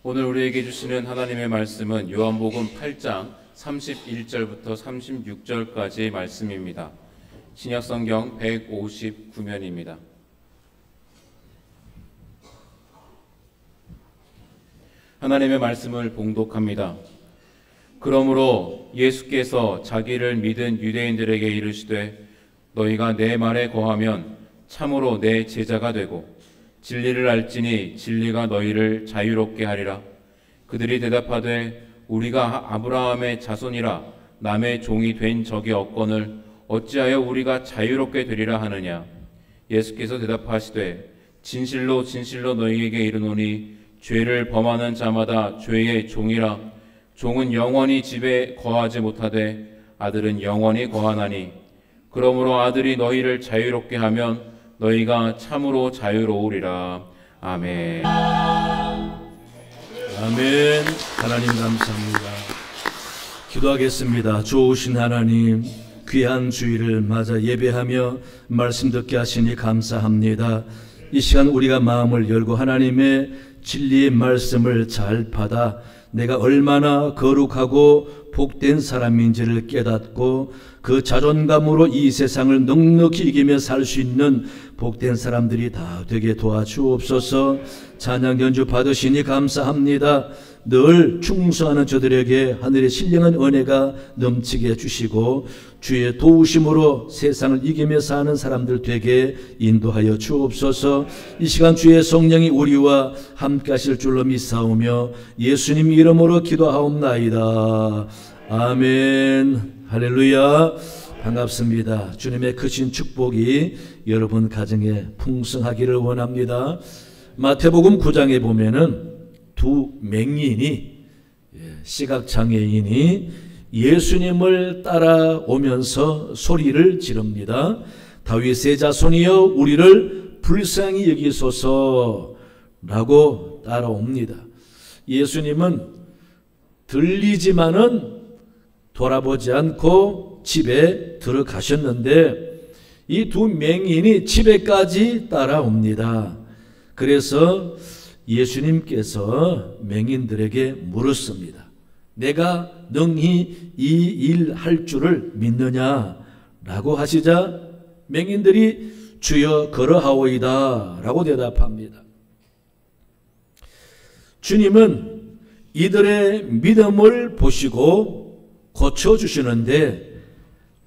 오늘 우리에게 주시는 하나님의 말씀은 요한복음 8장 31절부터 36절까지의 말씀입니다. 신약성경 159면입니다. 하나님의 말씀을 봉독합니다. 그러므로 예수께서 자기를 믿은 유대인들에게 이르시되 너희가 내 말에 거하면 참으로 내 제자가 되고 진리를 알지니 진리가 너희를 자유롭게 하리라. 그들이 대답하되 우리가 아브라함의 자손이라 남의 종이 된 적이 없거늘 어찌하여 우리가 자유롭게 되리라 하느냐. 예수께서 대답하시되 진실로 진실로 너희에게 이르노니 죄를 범하는 자마다 죄의 종이라. 종은 영원히 집에 거하지 못하되 아들은 영원히 거하나니 그러므로 아들이 너희를 자유롭게 하면 너희가 참으로 자유로우리라. 아멘. 아멘. 하나님 감사합니다. 기도하겠습니다. 좋으신 하나님, 귀한 주일을 맞아 예배하며 말씀 듣게 하시니 감사합니다. 이 시간 우리가 마음을 열고 하나님의 진리의 말씀을 잘 받아 내가 얼마나 거룩하고 복된 사람인지를 깨닫고 그 자존감으로 이 세상을 넉넉히 이기며 살 수 있는 복된 사람들이 다 되게 도와주옵소서. 찬양 연주 받으시니 감사합니다. 늘 충성하는 저들에게 하늘의 신령한 은혜가 넘치게 해주시고 주의 도우심으로 세상을 이기며 사는 사람들 되게 인도하여 주옵소서. 이 시간 주의 성령이 우리와 함께 하실 줄로 믿사오며 예수님 이름으로 기도하옵나이다. 아멘. 할렐루야. 반갑습니다. 주님의 크신 축복이 여러분 가정에 풍성하기를 원합니다. 마태복음 9장에 보면은 두 맹인이, 시각장애인이 예수님을 따라오면서 소리를 지릅니다. 다윗의 자손이여 우리를 불쌍히 여기소서 라고 따라옵니다. 예수님은 들리지만은 돌아보지 않고 집에 들어가셨는데 이 두 맹인이 집에까지 따라옵니다. 그래서 예수님께서 맹인들에게 물었습니다. 내가 능히 이 일 할 줄을 믿느냐? 라고 하시자 맹인들이 주여 그러하오이다 라고 대답합니다. 주님은 이들의 믿음을 보시고 고쳐주시는데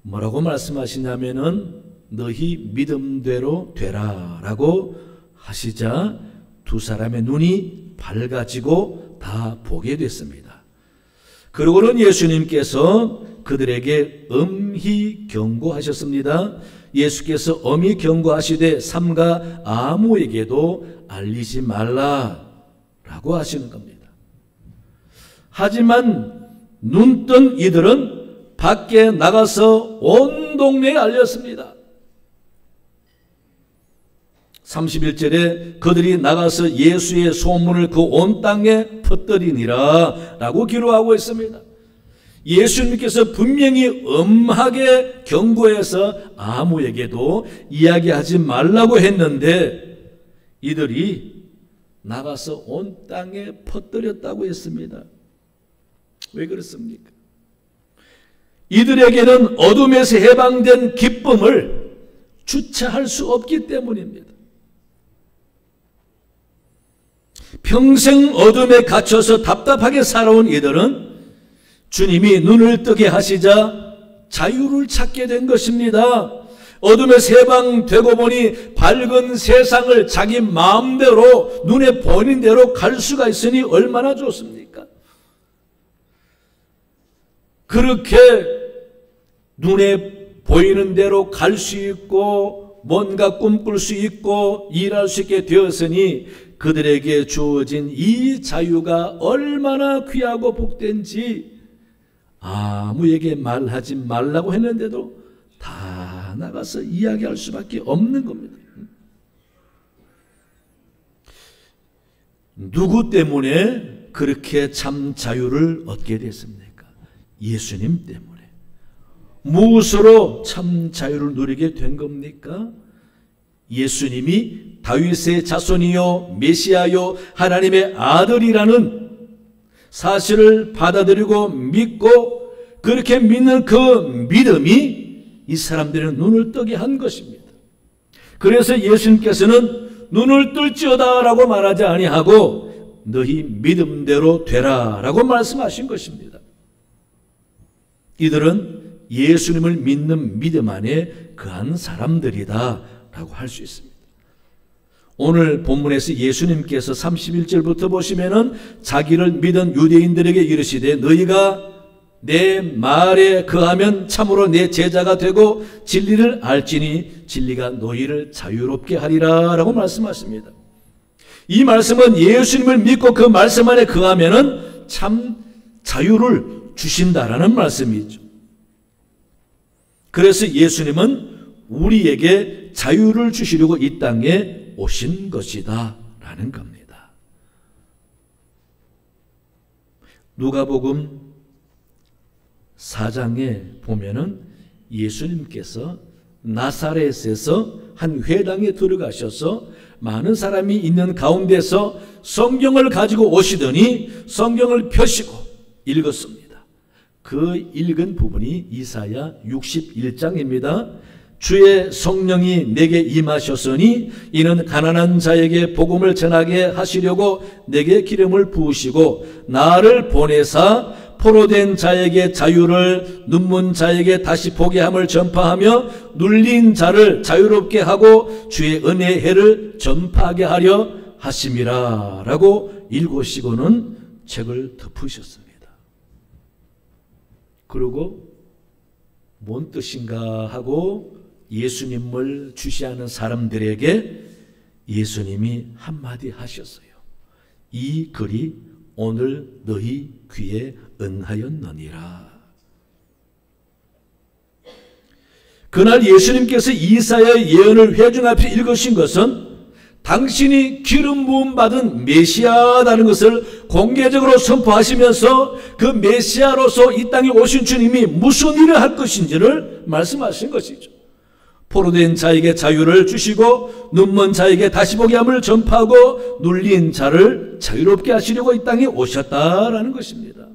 뭐라고 말씀하시냐면은 너희 믿음대로 되라 라고 하시자 두 사람의 눈이 밝아지고 다 보게 됐습니다. 그러고는 예수님께서 그들에게 엄히 경고하셨습니다. 예수께서 엄히 경고하시되 삼가 아무에게도 알리지 말라 라고 하시는 겁니다. 하지만 눈뜬 이들은 밖에 나가서 온 동네에 알렸습니다. 31절에 그들이 나가서 예수의 소문을 그 온 땅에 퍼뜨리니라 라고 기록하고 있습니다. 예수님께서 분명히 엄하게 경고해서 아무에게도 이야기하지 말라고 했는데 이들이 나가서 온 땅에 퍼뜨렸다고 했습니다. 왜 그렇습니까? 이들에게는 어둠에서 해방된 기쁨을 주체할 수 없기 때문입니다. 평생 어둠에 갇혀서 답답하게 살아온 이들은 주님이 눈을 뜨게 하시자 자유를 찾게 된 것입니다. 어둠에서 해방되고 보니 밝은 세상을 자기 마음대로 눈에 보이는 대로 갈 수가 있으니 얼마나 좋습니까? 그렇게 눈에 보이는 대로 갈 수 있고 뭔가 꿈꿀 수 있고 일할 수 있게 되었으니 그들에게 주어진 이 자유가 얼마나 귀하고 복된지 아무에게 말하지 말라고 했는데도 다 나가서 이야기할 수밖에 없는 겁니다. 누구 때문에 그렇게 참 자유를 얻게 됐습니까? 예수님 때문에. 무엇으로 참 자유를 누리게 된 겁니까? 예수님이 다윗의 자손이요 메시아요 하나님의 아들이라는 사실을 받아들이고 믿고 그렇게 믿는 그 믿음이 이 사람들의 눈을 뜨게 한 것입니다. 그래서 예수님께서는 눈을 뜰지어다 라고 말하지 아니하고 너희 믿음대로 되라 라고 말씀하신 것입니다. 이들은 예수님을 믿는 믿음 안에 거한 사람들이다 라고 할 수 있습니다. 오늘 본문에서 예수님께서 31절부터 보시면은 자기를 믿은 유대인들에게 이르시되 너희가 내 말에 거하면 참으로 내 제자가 되고 진리를 알지니 진리가 너희를 자유롭게 하리라 라고 말씀하십니다. 이 말씀은 예수님을 믿고 그 말씀 안에 거하면은 참 자유를 주신다라는 말씀이죠. 그래서 예수님은 우리에게 자유를 주시려고 이 땅에 오신 것이다 라는 겁니다. 누가복음 4장에 보면은 예수님께서 나사렛에서 한 회당에 들어가셔서 많은 사람이 있는 가운데서 성경을 가지고 오시더니 성경을 펴시고 읽었습니다. 그 읽은 부분이 이사야 61장입니다. 주의 성령이 내게 임하셨으니 이는 가난한 자에게 복음을 전하게 하시려고 내게 기름을 부으시고 나를 보내사 포로된 자에게 자유를 눈먼 자에게 다시 보게 함을 전파하며 눌린 자를 자유롭게 하고 주의 은혜의 해를 전파하게 하려 하심이라 라고 읽으시고는 책을 덮으셨습니다. 그리고 뭔 뜻인가 하고 예수님을 주시하는 사람들에게 예수님이 한마디 하셨어요. 이 글이 오늘 너희 귀에 응하였느니라. 그날 예수님께서 이사야의 예언을 회중 앞에 읽으신 것은 당신이 기름 부음 받은 메시아라는 것을 공개적으로 선포하시면서 그 메시아로서 이 땅에 오신 주님이 무슨 일을 할 것인지를 말씀하신 것이죠. 포로된 자에게 자유를 주시고 눈먼 자에게 다시 보게 함을 전파하고 눌린 자를 자유롭게 하시려고 이 땅에 오셨다라는 것입니다.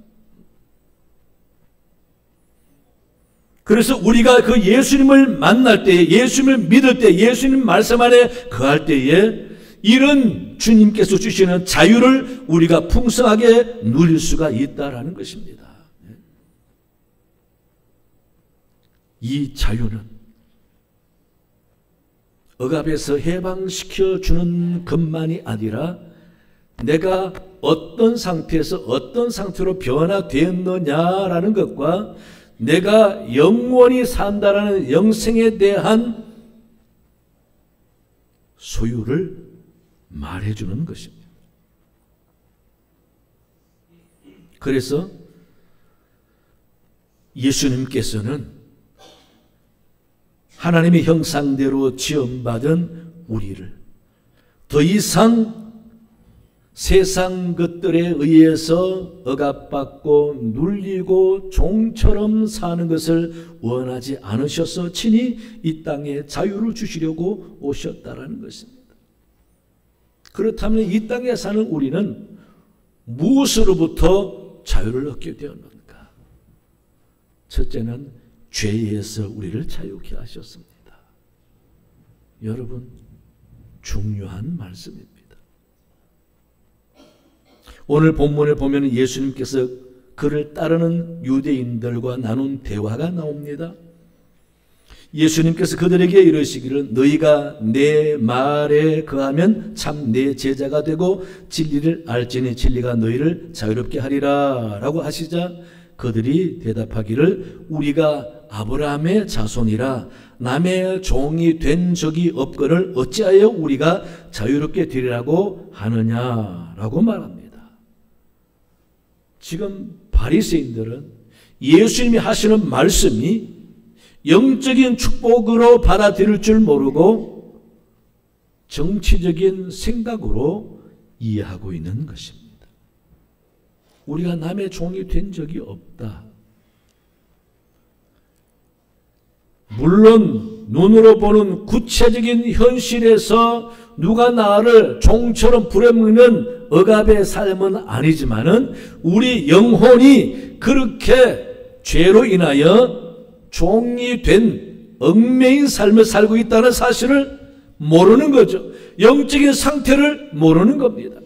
그래서 우리가 그 예수님을 만날 때에, 예수님을 믿을 때, 예수님 말씀 안에 거할 때에 이런 주님께서 주시는 자유를 우리가 풍성하게 누릴 수가 있다라는 것입니다. 이 자유는 억압에서 해방시켜 주는 것만이 아니라 내가 어떤 상태에서 어떤 상태로 변화되었느냐라는 것과 내가 영원히 산다라는 영생에 대한 소유를 말해주는 것입니다. 그래서 예수님께서는 하나님의 형상대로 지음받은 우리를 더 이상 세상 것들에 의해서 억압받고 눌리고 종처럼 사는 것을 원하지 않으셔서 친히 이 땅에 자유를 주시려고 오셨다라는 것입니다. 그렇다면 이 땅에 사는 우리는 무엇으로부터 자유를 얻게 되었는가? 첫째는 죄에서 우리를 자유케 하셨습니다. 여러분, 중요한 말씀입니다. 오늘 본문을 보면 예수님께서 그를 따르는 유대인들과 나눈 대화가 나옵니다. 예수님께서 그들에게 이르시기를 너희가 내 말에 거하면 참 내 제자가 되고 진리를 알지니 진리가 너희를 자유롭게 하리라 라고 하시자 그들이 대답하기를 우리가 아브라함의 자손이라 남의 종이 된 적이 없거늘 어찌하여 우리가 자유롭게 되리라고 하느냐라고 말합니다. 지금 바리새인들은 예수님이 하시는 말씀이 영적인 축복으로 받아들일 줄 모르고 정치적인 생각으로 이해하고 있는 것입니다. 우리가 남의 종이 된 적이 없다. 물론 눈으로 보는 구체적인 현실에서 누가 나를 종처럼 부려먹는 억압의 삶은 아니지만은 우리 영혼이 그렇게 죄로 인하여 종이 된 얽매인 삶을 살고 있다는 사실을 모르는 거죠. 영적인 상태를 모르는 겁니다.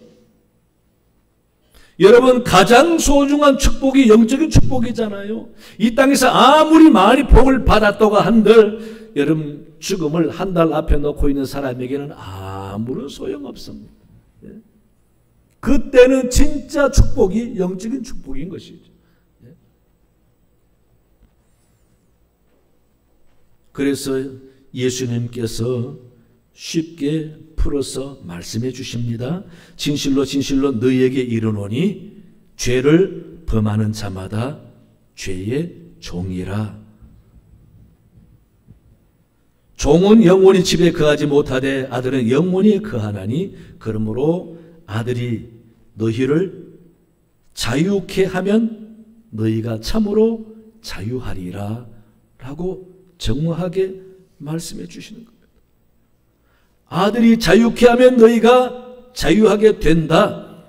여러분, 가장 소중한 축복이 영적인 축복이잖아요. 이 땅에서 아무리 많이 복을 받았다고 한들 여러분, 죽음을 한 달 앞에 놓고 있는 사람에게는 아무런 소용없습니다. 그때는 진짜 축복이 영적인 축복인 것이죠. 그래서 예수님께서 쉽게 풀어서 말씀해 주십니다. 진실로 진실로 너희에게 이르노니 죄를 범하는 자마다 죄의 종이라. 종은 영원히 집에 거하지 못하되 아들은 영원히 거하나니 그러므로 아들이 너희를 자유케 하면 너희가 참으로 자유하리라 라고 정확하게 말씀해 주시는 겁니다. 아들이 자유케 하면 너희가 자유하게 된다.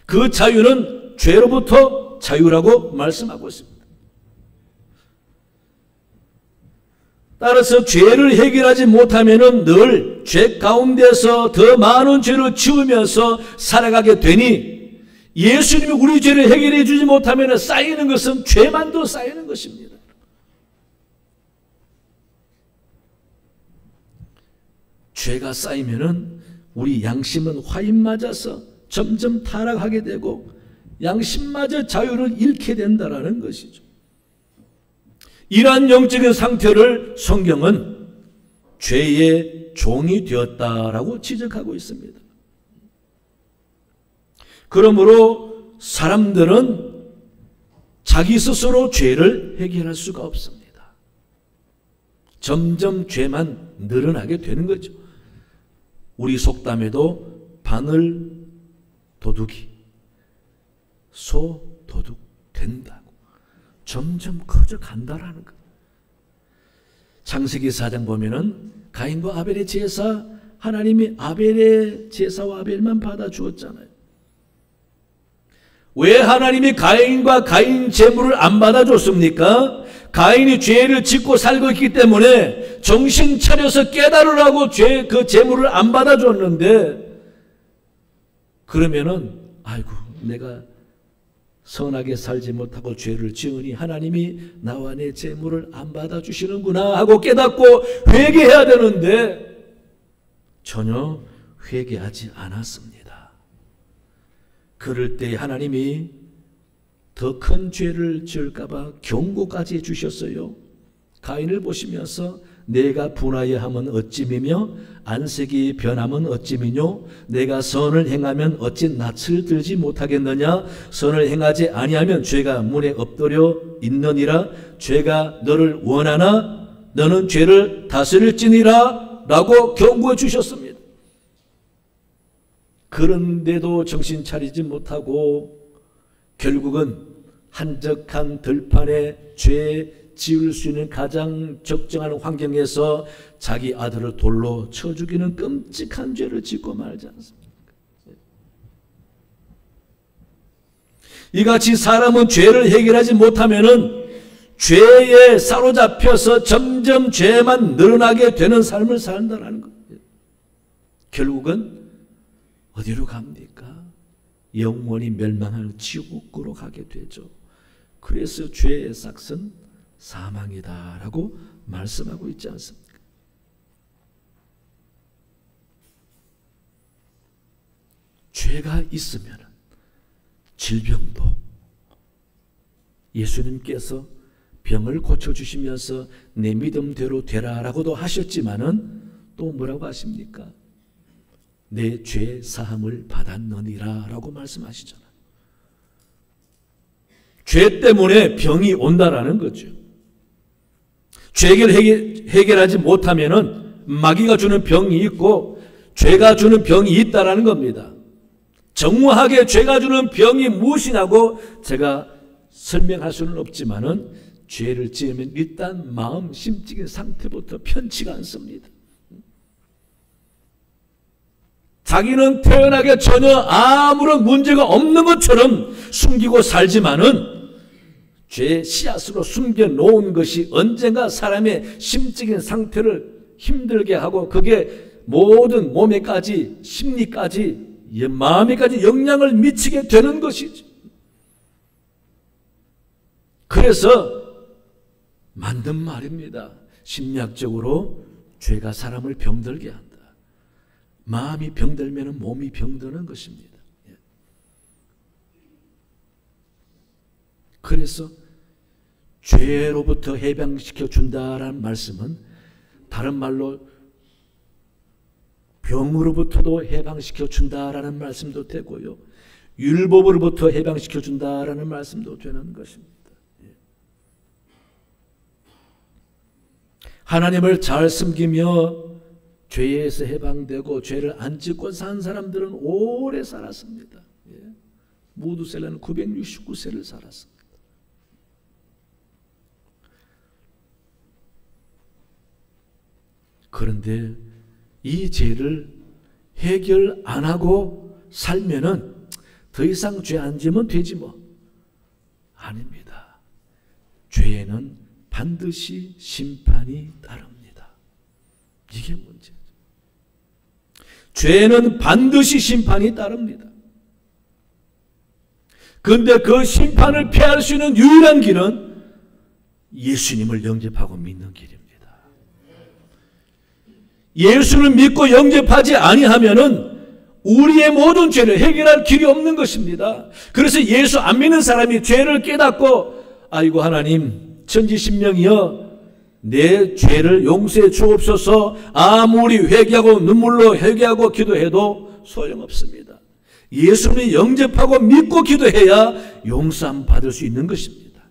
그 자유는 죄로부터 자유라고 말씀하고 있습니다. 따라서 죄를 해결하지 못하면 늘 죄 가운데서 더 많은 죄를 지으면서 살아가게 되니 예수님이 우리 죄를 해결해 주지 못하면 쌓이는 것은 죄만 더 쌓이는 것입니다. 죄가 쌓이면은 우리 양심은 화인 맞아서 점점 타락하게 되고 양심마저 자유를 잃게 된다라는 것이죠. 이러한 영적인 상태를 성경은 죄의 종이 되었다라고 지적하고 있습니다. 그러므로 사람들은 자기 스스로 죄를 해결할 수가 없습니다. 점점 죄만 늘어나게 되는 거죠. 우리 속담에도 바늘 도둑이 소 도둑 된다고 점점 커져 간다라는 것. 창세기 4장 보면은 가인과 아벨의 제사, 하나님이 아벨의 제사와 아벨만 받아 주었잖아요. 왜 하나님이 가인과 가인 제물을 안 받아 줬습니까? 가인이 죄를 짓고 살고 있기 때문에 정신 차려서 깨달으라고 그 제물을 안 받아 줬는데, 그러면은 아이고 내가 선하게 살지 못하고 죄를 지으니 하나님이 나와 내 제물을 안 받아주시는구나 하고 깨닫고 회개해야 되는데 전혀 회개하지 않았습니다. 그럴 때 하나님이 더 큰 죄를 지을까 봐 경고까지 해주셨어요. 가인을 보시면서 내가 분하여 함은 어찌미며 안색이 변함은 어찌미뇨 내가 선을 행하면 어찌 낯을 들지 못하겠느냐 선을 행하지 아니하면 죄가 문에 엎드려 있느니라 죄가 너를 원하나 너는 죄를 다스릴지니라 라고 경고해 주셨습니다. 그런데도 정신 차리지 못하고 결국은 한적한 들판에 죄 지을 수 있는 가장 적정한 환경에서 자기 아들을 돌로 쳐 죽이는 끔찍한 죄를 짓고 말지 않습니까? 이같이 사람은 죄를 해결하지 못하면은 죄에 사로잡혀서 점점 죄만 늘어나게 되는 삶을 산다는 거예요. 결국은 어디로 갑니까? 영원히 멸망할 지옥으로 가게 되죠. 그래서 죄의 삭은 사망이다 라고 말씀하고 있지 않습니까? 죄가 있으면 질병도 예수님께서 병을 고쳐주시면서 내 믿음대로 되라 라고도 하셨지만은 또 뭐라고 하십니까? 내 죄 사함을 받았느니라 라고 말씀하시잖아요. 죄 때문에 병이 온다라는 거죠. 죄를 해결하지 못하면은 마귀가 주는 병이 있고 죄가 주는 병이 있다라는 겁니다. 정확하게 죄가 주는 병이 무엇이냐고 제가 설명할 수는 없지만은 죄를 지으면 일단 마음 심적인 상태부터 편치가 않습니다. 자기는 태어나게 전혀 아무런 문제가 없는 것처럼 숨기고 살지만은 죄의 씨앗으로 숨겨놓은 것이 언젠가 사람의 심적인 상태를 힘들게 하고 그게 모든 몸에까지 심리까지 마음에까지 영향을 미치게 되는 것이죠. 그래서 만든 말입니다. 심리학적으로 죄가 사람을 병들게 한다. 마음이 병들면 몸이 병드는 것입니다. 그래서 죄로부터 해방시켜 준다라는 말씀은 다른 말로 병으로부터도 해방시켜 준다라는 말씀도 되고요. 율법으로부터 해방시켜 준다라는 말씀도 되는 것입니다. 하나님을 잘 섬기며 죄에서 해방되고 죄를 안 짓고 산 사람들은 오래 살았습니다. 무두셀라는 969세를 살았습니다. 그런데 이 죄를 해결 안 하고 살면은 더 이상 죄 안 지면 되지 뭐. 아닙니다. 죄에는 반드시 심판이 따릅니다. 이게 문제죠. 죄는 반드시 심판이 따릅니다. 그런데 그 심판을 피할 수 있는 유일한 길은 예수님을 영접하고 믿는 길입니다. 예수를 믿고 영접하지 아니하면은 우리의 모든 죄를 해결할 길이 없는 것입니다. 그래서 예수 안 믿는 사람이 죄를 깨닫고 아이고 하나님 천지신명이여 내 죄를 용서해 주옵소서 아무리 회개하고 눈물로 회개하고 기도해도 소용없습니다. 예수를 영접하고 믿고 기도해야 용서함 받을 수 있는 것입니다.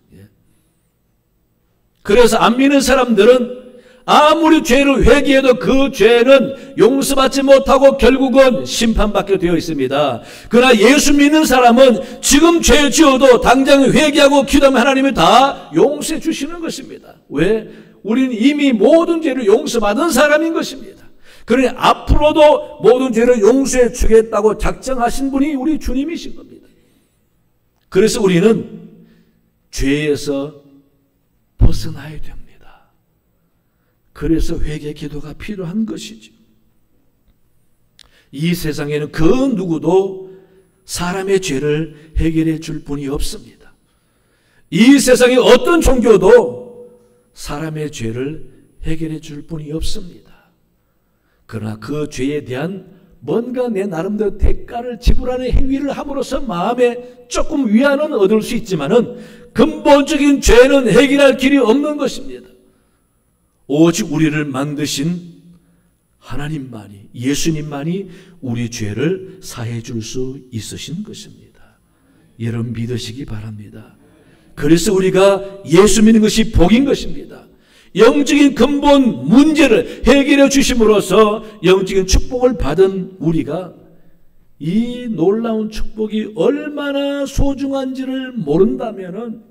그래서 안 믿는 사람들은 아무리 죄를 회개해도 그 죄는 용서받지 못하고 결국은 심판받게 되어 있습니다. 그러나 예수 믿는 사람은 지금 죄 지어도 당장 회개하고 기도하면 하나님이 다 용서해 주시는 것입니다. 왜? 우리는 이미 모든 죄를 용서받은 사람인 것입니다. 그러니 앞으로도 모든 죄를 용서해 주겠다고 작정하신 분이 우리 주님이신 겁니다. 그래서 우리는 죄에서 벗어나야 됩니다. 그래서 회개 기도가 필요한 것이죠. 이 세상에는 그 누구도 사람의 죄를 해결해 줄 분이 없습니다. 이 세상의 어떤 종교도 사람의 죄를 해결해 줄 분이 없습니다. 그러나 그 죄에 대한 뭔가 내 나름대로 대가를 지불하는 행위를 함으로써 마음에 조금 위안은 얻을 수 있지만은 근본적인 죄는 해결할 길이 없는 것입니다. 오직 우리를 만드신 하나님만이, 예수님만이 우리 죄를 사해 줄 수 있으신 것입니다. 여러분 믿으시기 바랍니다. 그래서 우리가 예수 믿는 것이 복인 것입니다. 영적인 근본 문제를 해결해 주심으로써 영적인 축복을 받은 우리가 이 놀라운 축복이 얼마나 소중한지를 모른다면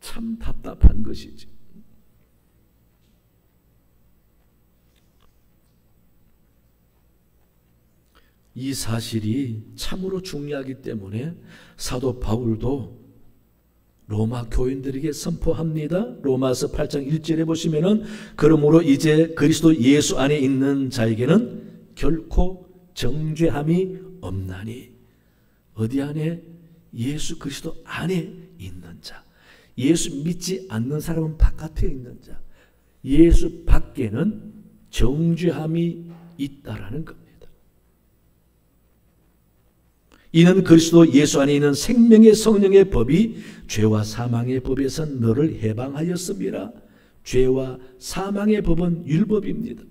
참 답답한 것이죠. 이 사실이 참으로 중요하기 때문에 사도 바울도 로마 교인들에게 선포합니다. 로마서 8장 1절에 보시면은 그러므로 이제 그리스도 예수 안에 있는 자에게는 결코 정죄함이 없나니. 어디 안에? 예수 그리스도 안에 있는 자. 예수 믿지 않는 사람은 바깥에 있는 자. 예수 밖에는 정죄함이 있다라는 겁니다. 이는 그리스도 예수 안에 있는 생명의 성령의 법이 죄와 사망의 법에서 너를 해방하였음이라. 죄와 사망의 법은 율법입니다.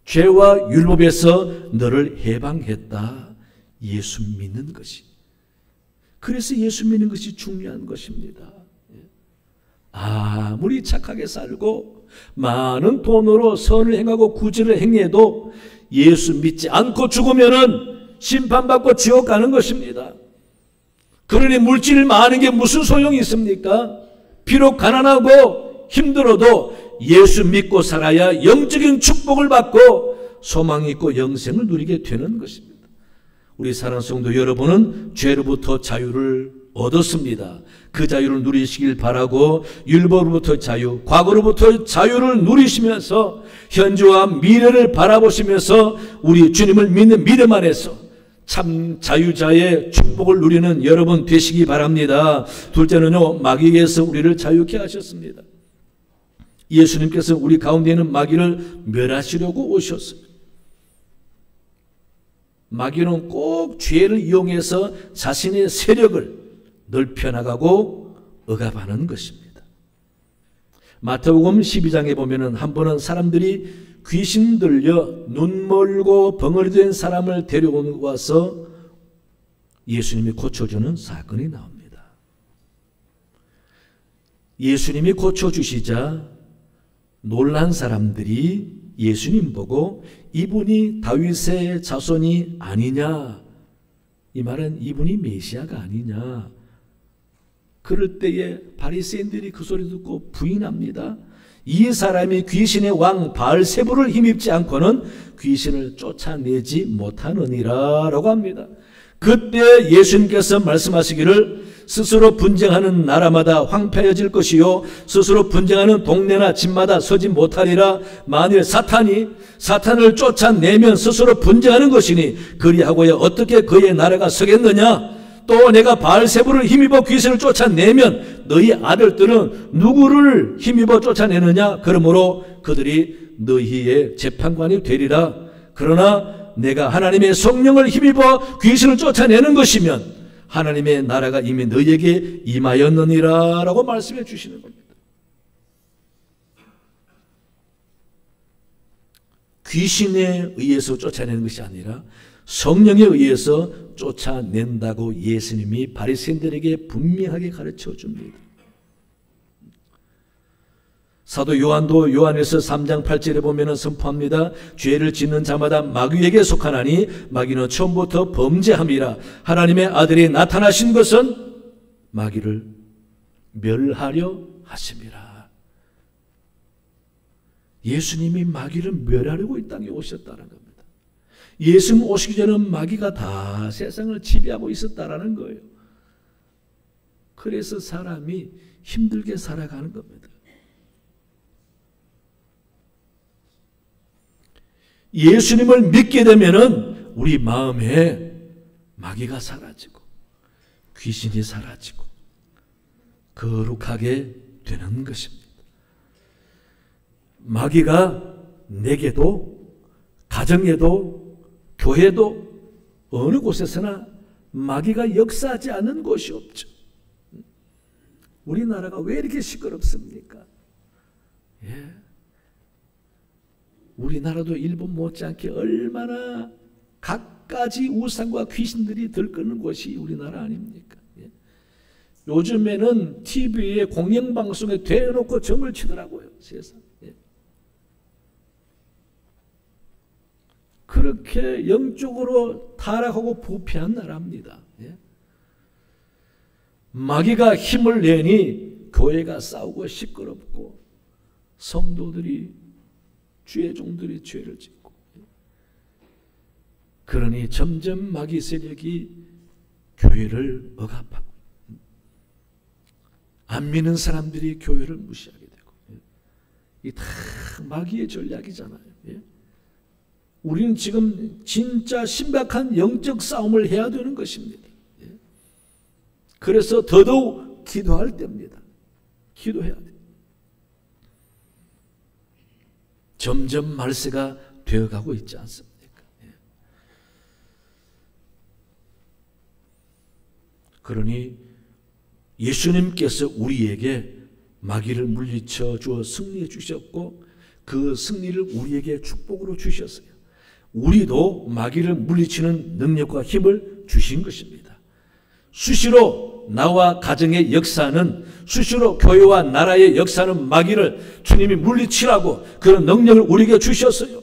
죄와 율법에서 너를 해방했다. 예수 믿는 것이. 그래서 예수 믿는 것이 중요한 것입니다. 아무리 착하게 살고 많은 돈으로 선을 행하고 구제를 행해도 예수 믿지 않고 죽으면은 심판받고 지옥 가는 것입니다. 그러니 물질 많은 게 무슨 소용이 있습니까? 비록 가난하고 힘들어도 예수 믿고 살아야 영적인 축복을 받고 소망이 있고 영생을 누리게 되는 것입니다. 우리 사랑하는 성도 여러분은 죄로부터 자유를 얻었습니다. 그 자유를 누리시길 바라고 율법으로부터 자유, 과거로부터 자유를 누리시면서 현재와 미래를 바라보시면서 우리 주님을 믿는 믿음 안에서 참 자유자의 축복을 누리는 여러분 되시기 바랍니다. 둘째는요, 마귀에게서 우리를 자유케 하셨습니다. 예수님께서 우리 가운데 있는 마귀를 멸하시려고 오셨습니다. 마귀는 꼭 죄를 이용해서 자신의 세력을 넓혀나가고 억압하는 것입니다. 마태복음 12장에 보면은 한 번은 사람들이 귀신 들려 눈 멀고 벙어리 된 사람을 데려와서 예수님이 고쳐주는 사건이 나옵니다. 예수님이 고쳐주시자 놀란 사람들이 예수님 보고 이분이 다윗의 자손이 아니냐, 이 말은 이분이 메시아가 아니냐. 그럴 때에 바리새인들이 그 소리 듣고 부인합니다. 이 사람이 귀신의 왕 바알세불을 힘입지 않고는 귀신을 쫓아내지 못하느니라 라고 합니다. 그때 예수님께서 말씀하시기를 스스로 분쟁하는 나라마다 황폐해질 것이요 스스로 분쟁하는 동네나 집마다 서지 못하리라. 만일 사탄을 쫓아내면 스스로 분쟁하는 것이니 그리하고야 어떻게 그의 나라가 서겠느냐. 또 내가 바알세불을 힘입어 귀신을 쫓아내면 너희 아들들은 누구를 힘입어 쫓아내느냐. 그러므로 그들이 너희의 재판관이 되리라. 그러나 내가 하나님의 성령을 힘입어 귀신을 쫓아내는 것이면 하나님의 나라가 이미 너희에게 임하였느니라 라고 말씀해 주시는 겁니다. 귀신에 의해서 쫓아내는 것이 아니라 성령에 의해서 쫓아낸다고 예수님이 바리새인들에게 분명하게 가르쳐 줍니다. 사도 요한도 요한에서 3장 8절에 보면 선포합니다. 죄를 짓는 자마다 마귀에게 속하나니 마귀는 처음부터 범죄함이라. 하나님의 아들이 나타나신 것은 마귀를 멸하려 하심이라. 예수님이 마귀를 멸하려고 이 땅에 오셨다는 겁니다. 예수님 오시기 전에는 마귀가 다 세상을 지배하고 있었다라는 거예요. 그래서 사람이 힘들게 살아가는 겁니다. 예수님을 믿게 되면은 우리 마음에 마귀가 사라지고 귀신이 사라지고 거룩하게 되는 것입니다. 마귀가 내게도 가정에도 교회도 어느 곳에서나 마귀가 역사하지 않는 곳이 없죠. 우리나라가 왜 이렇게 시끄럽습니까? 예. 우리나라도 일본 못지않게 얼마나 갖가지 우상과 귀신들이 들끓는 곳이 우리나라 아닙니까? 예. 요즘에는 TV에 공영방송에 대놓고 점을 치더라고요. 세상. 예. 그렇게 영적으로 타락하고 부패한 나라입니다. 예. 마귀가 힘을 내니 교회가 싸우고 시끄럽고 성도들이 주의 종들이 죄를 짓고, 그러니 점점 마귀 세력이 교회를 억압하고 안 믿는 사람들이 교회를 무시하게 되고, 이 다 마귀의 전략이잖아요. 예? 우리는 지금 진짜 심각한 영적 싸움을 해야 되는 것입니다. 예? 그래서 더더욱 기도할 때입니다. 기도해야 돼요. 점점 말세가 되어가고 있지 않습니까? 예. 그러니 예수님께서 우리에게 마귀를 물리쳐 주어 승리해 주셨고 그 승리를 우리에게 축복으로 주셨어요. 우리도 마귀를 물리치는 능력과 힘을 주신 것입니다. 수시로 나와 가정의 역사는, 수시로 교회와 나라의 역사는 마귀를 주님이 물리치라고 그런 능력을 우리에게 주셨어요.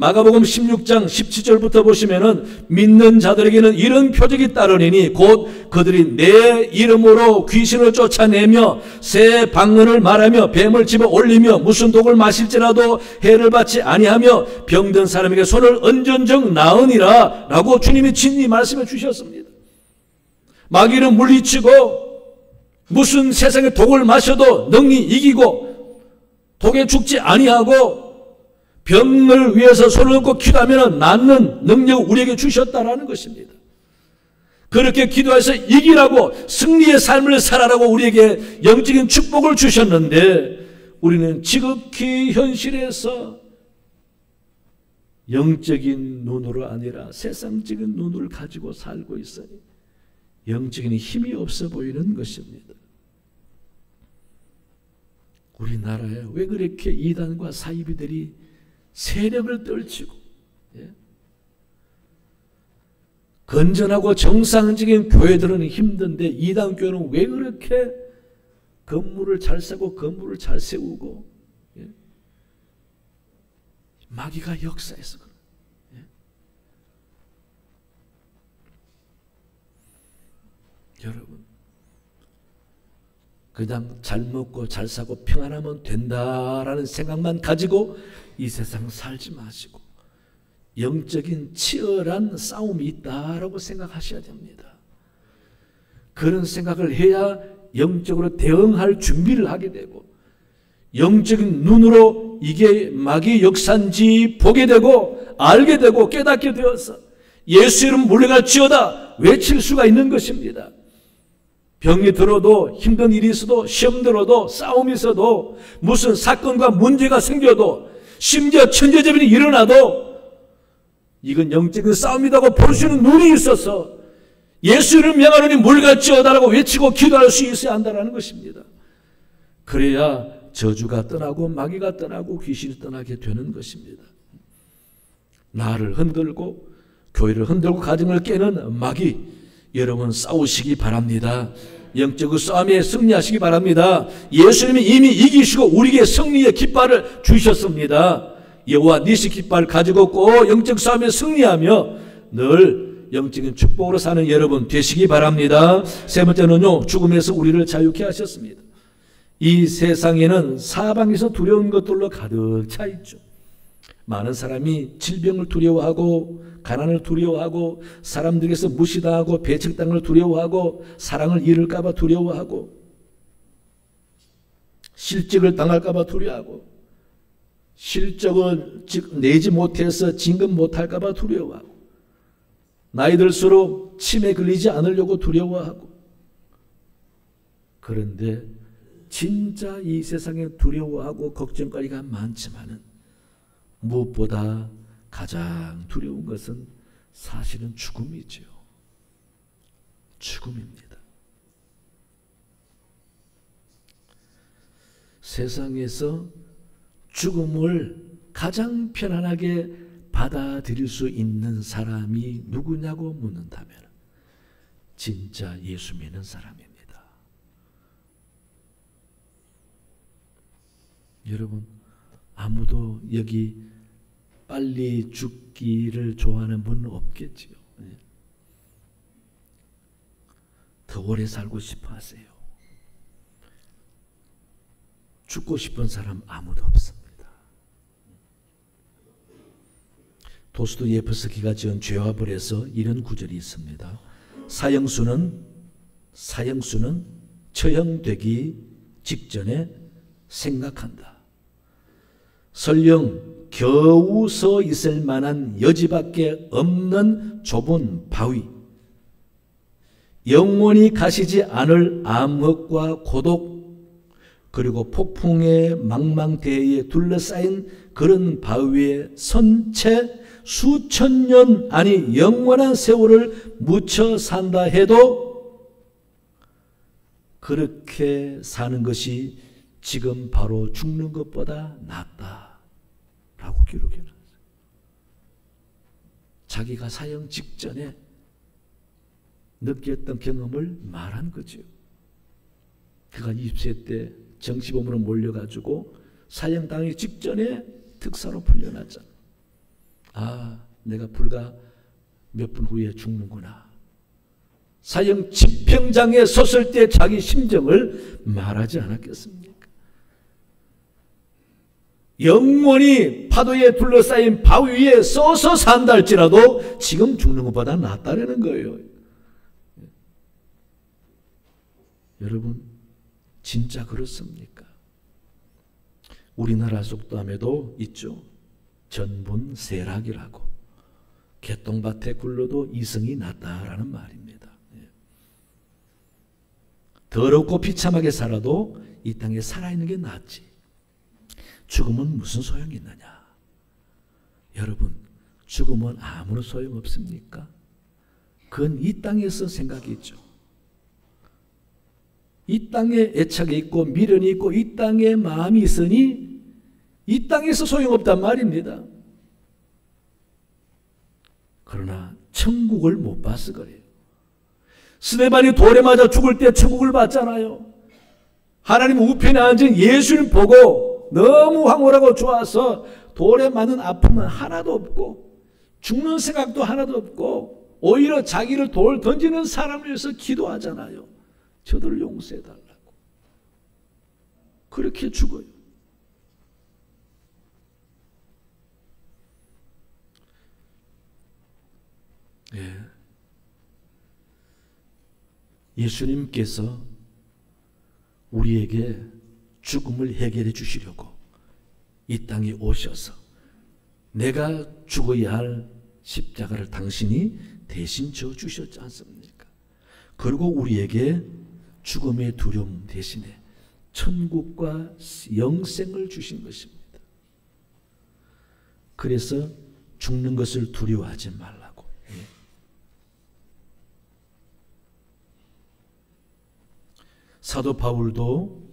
마가복음 16장 17절부터 보시면은 믿는 자들에게는 이런 표적이 따르리니 곧 그들이 내 이름으로 귀신을 쫓아내며 새 방언을 말하며 뱀을 집어 올리며 무슨 독을 마실지라도 해를 받지 아니하며 병든 사람에게 손을 얹은즉 나으니라 라고 주님이 친히 말씀해 주셨습니다. 마귀는 물리치고 무슨 세상의 독을 마셔도 능히 이기고 독에 죽지 아니하고 병을 위해서 손을 얹고 기도하면 낫는 능력을 우리에게 주셨다라는 것입니다. 그렇게 기도해서 이기라고 승리의 삶을 살아라고 우리에게 영적인 축복을 주셨는데 우리는 지극히 현실에서 영적인 눈으로 아니라 세상적인 눈을 가지고 살고 있으니 영적인 힘이 없어 보이는 것입니다. 우리나라에 왜 그렇게 이단과 사이비들이 세력을 떨치고 건전하고 정상적인 교회들은 힘든데 이단 교회는 왜 그렇게 건물을 잘 세고 건물을 잘 세우고 마귀가 역사해서 그래요. 여러분 그냥 잘 먹고 잘 사고 평안하면 된다라는 생각만 가지고 이 세상 살지 마시고 영적인 치열한 싸움이 있다라고 생각하셔야 됩니다. 그런 생각을 해야 영적으로 대응할 준비를 하게 되고 영적인 눈으로 이게 마귀의 역사인지 보게 되고 알게 되고 깨닫게 되어서 예수 이름 물러갈지어다 외칠 수가 있는 것입니다. 병이 들어도 힘든 일이 있어도 시험 들어도 싸움이 있어도 무슨 사건과 문제가 생겨도 심지어 천재지변이 일어나도 이건 영적인 싸움이라고 볼 수 있는 눈이 있어서 예수 이름 명하노니 물갈지어다라고 외치고 기도할 수 있어야 한다는 것입니다. 그래야 저주가 떠나고 마귀가 떠나고 귀신이 떠나게 되는 것입니다. 나를 흔들고 교회를 흔들고 가정을 깨는 마귀 여러분 싸우시기 바랍니다. 영적 싸움에 승리하시기 바랍니다. 예수님이 이미 이기시고 우리에게 승리의 깃발을 주셨습니다. 여호와 니시 깃발 가지고 꼭 영적 싸움에 승리하며 늘 영적인 축복으로 사는 여러분 되시기 바랍니다. 세 번째는요, 죽음에서 우리를 자유케 하셨습니다. 이 세상에는 사방에서 두려운 것들로 가득 차 있죠. 많은 사람이 질병을 두려워하고 가난을 두려워하고 사람들에게서 무시당하고 배척당을 두려워하고 사랑을 잃을까 봐 두려워하고 실직을 당할까 봐 두려워하고 실적을 내지 못해서 진급 못할까 봐 두려워하고 나이 들수록 치매 걸리지 않으려고 두려워하고 그런데 진짜 이 세상에 두려워하고 걱정거리가 많지만은 무엇보다 가장 두려운 것은 사실은 죽음이죠. 죽음입니다. 세상에서 죽음을 가장 편안하게 받아들일 수 있는 사람이 누구냐고 묻는다면 진짜 예수 믿는 사람입니다. 여러분 아무도 여기 빨리 죽기를 좋아하는 분은 없겠지요. 더 오래 살고 싶어 하세요. 죽고 싶은 사람 아무도 없습니다. 도스토예프스키가 기가 지은 죄와 벌에서 이런 구절이 있습니다. 사형수는 처형되기 직전에 생각한다. 설령 겨우 서 있을 만한 여지밖에 없는 좁은 바위, 영원히 가시지 않을 암흑과 고독, 그리고 폭풍의 망망대해에 둘러싸인 그런 바위에 선 채 수천 년 아니 영원한 세월을 묻혀 산다 해도 그렇게 사는 것이 지금 바로 죽는 것보다 낫다라고 기록해놨어요. 자기가 사형 직전에 느꼈던 경험을 말한 거죠. 그가 20세 때 정치범으로 몰려가지고 사형당하기 직전에 특사로 풀려났잖아요. 아, 내가 불과 몇 분 후에 죽는구나. 사형 집행장에 섰을 때 자기 심정을 말하지 않았겠습니까? 영원히 파도에 둘러싸인 바위 위에 써서 산다 할지라도 지금 죽는 것보다 낫다라는 거예요. 여러분, 진짜 그렇습니까? 우리나라 속담에도 있죠. 전분세락이라고. 개똥밭에 굴러도 이승이 낫다라는 말입니다. 더럽고 비참하게 살아도 이 땅에 살아있는 게 낫지. 죽음은 무슨 소용이 있느냐? 여러분, 죽음은 아무런 소용 없습니까? 그건 이 땅에서 생각이 있죠. 이 땅에 애착이 있고 미련이 있고 이 땅에 마음이 있으니 이 땅에서 소용없단 말입니다. 그러나 천국을 못 봐서 그래요. 스데반이 돌에 맞아 죽을 때 천국을 봤잖아요. 하나님 우편에 앉은 예수님 보고 너무 황홀하고 좋아서 돌에 맞는 아픔은 하나도 없고 죽는 생각도 하나도 없고 오히려 자기를 돌 던지는 사람을 위해서 기도하잖아요. 저들을 용서해달라고. 그렇게 죽어요. 예. 예수님께서 우리에게 죽음을 해결해 주시려고 이 땅에 오셔서 내가 죽어야 할 십자가를 당신이 대신 져 주셨지 않습니까? 그리고 우리에게 죽음의 두려움 대신에 천국과 영생을 주신 것입니다. 그래서 죽는 것을 두려워하지 말라고. 사도 바울도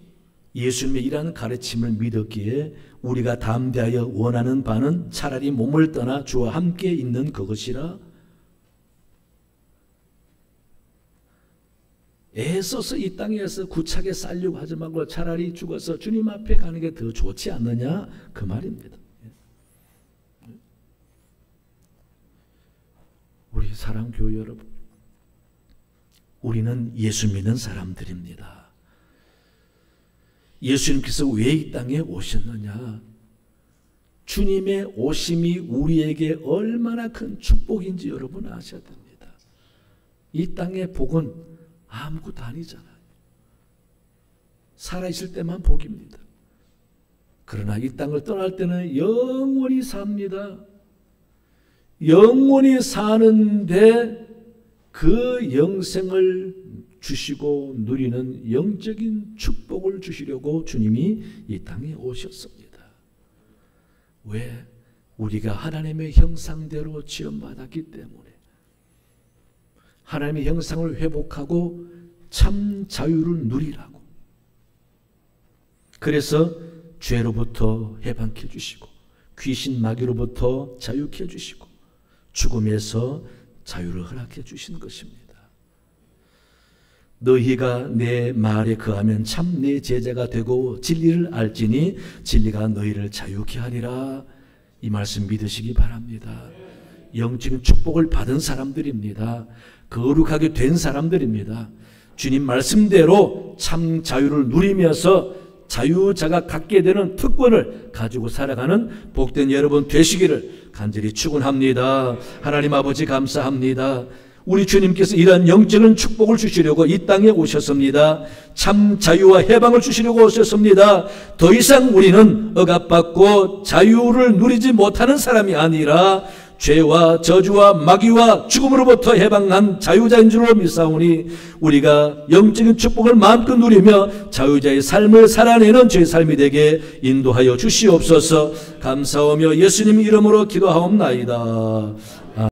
예수님의 이러한 가르침을 믿었기에 우리가 담대하여 원하는 바는 차라리 몸을 떠나 주와 함께 있는 그것이라 애써서 이 땅에서 구차게 살려고 하지 말고 차라리 죽어서 주님 앞에 가는 게 더 좋지 않느냐 그 말입니다. 우리 사랑교회 여러분, 우리는 예수 믿는 사람들입니다. 예수님께서 왜 이 땅에 오셨느냐? 주님의 오심이 우리에게 얼마나 큰 축복인지 여러분 아셔야 됩니다. 이 땅의 복은 아무것도 아니잖아요. 살아있을 때만 복입니다. 그러나 이 땅을 떠날 때는 영원히 삽니다. 영원히 사는데 그 영생을 주시고 누리는 영적인 축복을 주시려고 주님이 이 땅에 오셨습니다. 왜? 우리가 하나님의 형상대로 지음받았기 때문에 하나님의 형상을 회복하고 참 자유를 누리라고. 그래서 죄로부터 해방해 주시고 귀신 마귀로부터 자유케 해주시고 죽음에서 자유를 허락해 주신 것입니다. 너희가 내 말에 거하면 참 내 제자가 되고 진리를 알지니 진리가 너희를 자유케 하리라. 이 말씀 믿으시기 바랍니다. 영적인 축복을 받은 사람들입니다. 거룩하게 된 사람들입니다. 주님 말씀대로 참 자유를 누리면서 자유자가 갖게 되는 특권을 가지고 살아가는 복된 여러분 되시기를 간절히 축원합니다. 하나님 아버지 감사합니다. 우리 주님께서 이러한 영적인 축복을 주시려고 이 땅에 오셨습니다. 참 자유와 해방을 주시려고 오셨습니다. 더 이상 우리는 억압받고 자유를 누리지 못하는 사람이 아니라 죄와 저주와 마귀와 죽음으로부터 해방한 자유자인 줄로 믿사오니 우리가 영적인 축복을 마음껏 누리며 자유자의 삶을 살아내는 저의 삶이 되게 인도하여 주시옵소서. 감사하며 예수님 이름으로 기도하옵나이다.